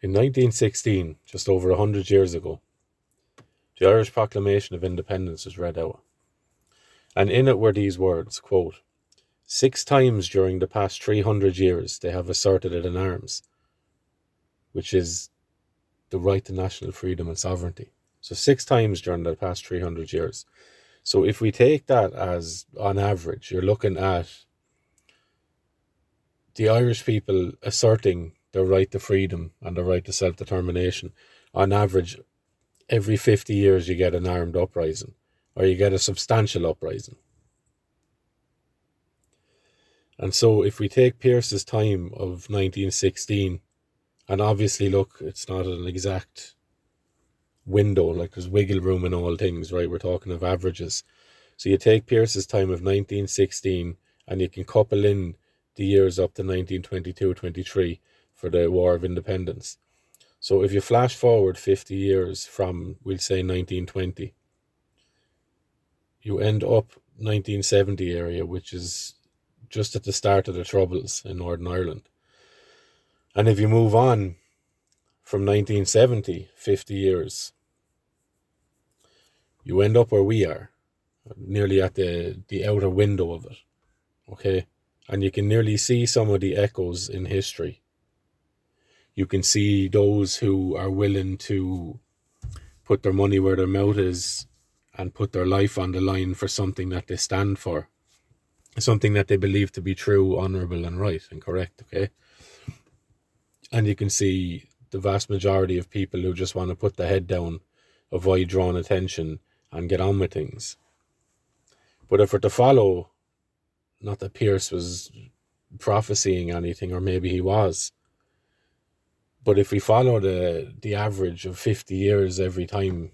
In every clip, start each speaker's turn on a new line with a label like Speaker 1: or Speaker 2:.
Speaker 1: In 1916, just over 100 years ago, the Irish Proclamation of Independence was read out. And in it were these words, quote, "6 times during the past 300 years they have asserted it in arms," which is the right to national freedom and sovereignty. So 6 times during the past 300 years. So if we take that as, on average, you're looking at the Irish people asserting their right to freedom and their right to self-determination. On average, every 50 years you get an armed uprising, or you get a substantial uprising. And so if we take Pearse's time of 1916, and obviously look, it's not an exact window, like there's wiggle room in all things, right? We're talking of averages. So you take Pearse's time of 1916 and you can couple in the years up to 1922-23 for the War of Independence. So if you flash forward 50 years from, we'll say 1920, you end up 1970 area, which is just at the start of the Troubles in Northern Ireland. And if you move on from 1970, 50 years, you end up where we are, nearly at the outer window of it, okay? And you can nearly see some of the echoes in history. You can see those who are willing to put their money where their mouth is and put their life on the line for something that they stand for, something that they believe to be true, honourable and right and correct, okay? And you can see the vast majority of people who just want to put the head down, avoid drawing attention and get on with things. But if we're to follow, not that Pearse was prophesying anything, or maybe he was, but if we follow the average of 50 years every time,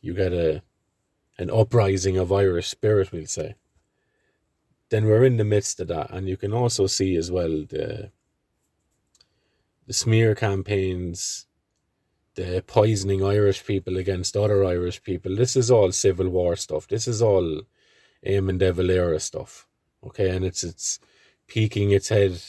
Speaker 1: you get an uprising of Irish spirit, we'll say. Then we're in the midst of that. And you can also see as well the smear campaigns, the poisoning Irish people against other Irish people. This is all Civil War stuff. This is all Eamon de Valera stuff. Okay, and it's peeking its head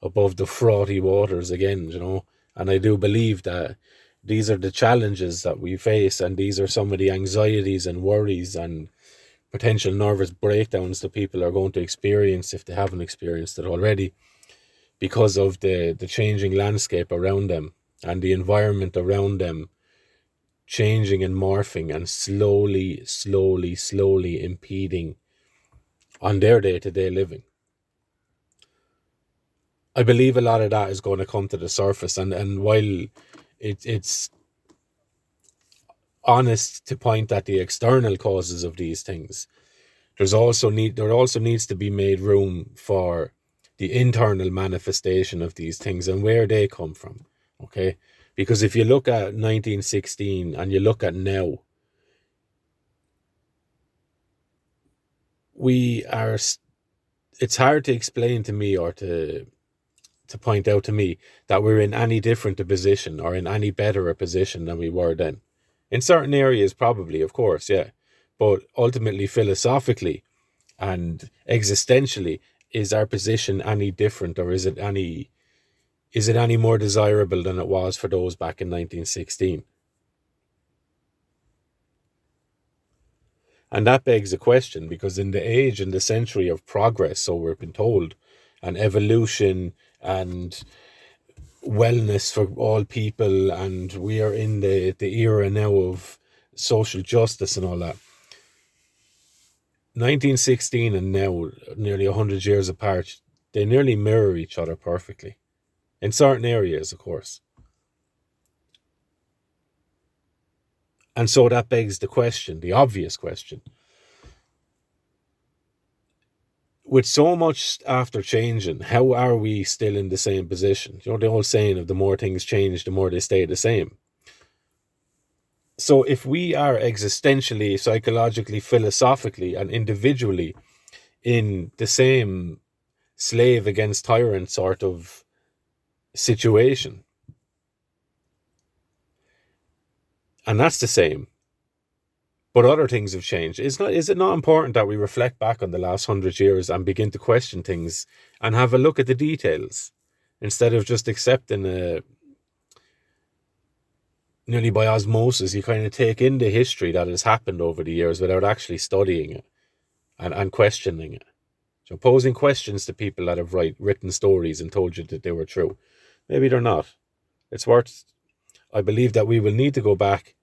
Speaker 1: above the frothy waters again, you know. And I do believe that these are the challenges that we face, and these are some of the anxieties and worries and potential nervous breakdowns that people are going to experience if they haven't experienced it already, because of the changing landscape around them and the environment around them changing and morphing and slowly impeding on their day-to-day living. I believe a lot of that is going to come to the surface, and while it's honest to point at the external causes of these things, there also needs to be made room for the internal manifestation of these things and where they come from, okay? Because if you look at 1916 and you look at now, it's hard to explain to me, or to point out to me that we're in any different a position or in any better a position than we were then. In certain areas, probably, of course, yeah. But ultimately, philosophically and existentially, is our position any different, or is it any more desirable than it was for those back in 1916? And that begs a question, because in the age and the century of progress, so we've been told, and evolution and wellness for all people, and we are in the era now of social justice and all that. 1916 and now, nearly 100 years apart, they nearly mirror each other perfectly. In certain areas, of course. And so that begs the question, the obvious question. With so much after changing, how are we still in the same position? You know, the old saying of the more things change, the more they stay the same. So if we are existentially, psychologically, philosophically, and individually in the same slave against tyrant sort of situation, and that's the same, but other things have changed, is it not important that we reflect back on the last 100 years and begin to question things and have a look at the details instead of just accepting nearly by osmosis, you kind of take in the history that has happened over the years without actually studying it and questioning it. So posing questions to people that have written stories and told you that they were true. Maybe they're not. It's worth, I believe that we will need to go back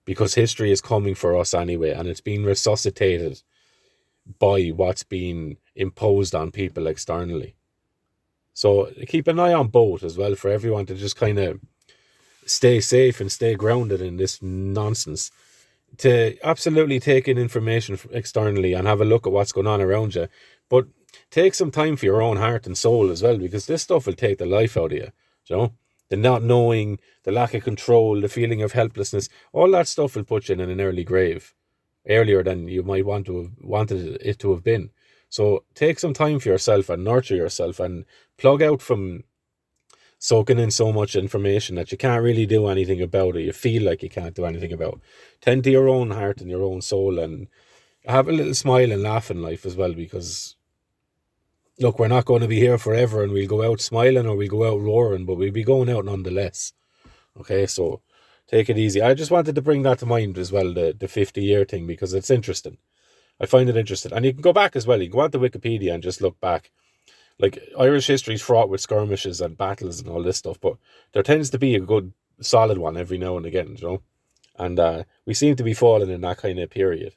Speaker 1: because history is coming for us anyway, and it's being resuscitated by what's being imposed on people externally. So keep an eye on both as well, for everyone to just kind of stay safe and stay grounded in this nonsense. To absolutely take in information externally and have a look at what's going on around you, but take some time for your own heart and soul as well, because this stuff will take the life out of you. You know, the not knowing, the lack of control, the feeling of helplessness, all that stuff will put you in an early grave, earlier than you might want to have wanted it to have been. So take some time for yourself and nurture yourself and plug out from soaking in so much information that you can't really do anything about it. You feel like you can't do anything about it. Tend to your own heart and your own soul, and have a little smile and laugh in life as well, because look, we're not going to be here forever and we'll go out smiling or we'll go out roaring, but we'll be going out nonetheless. Okay, so take it easy. I just wanted to bring that to mind as well, the 50-year thing, because it's interesting. I find it interesting. And you can go back as well. You can go onto Wikipedia and just look back. Like, Irish history is fraught with skirmishes and battles and all this stuff, but there tends to be a good, solid one every now and again, you know? And we seem to be falling in that kind of period.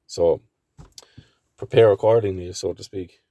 Speaker 1: So prepare accordingly, so to speak.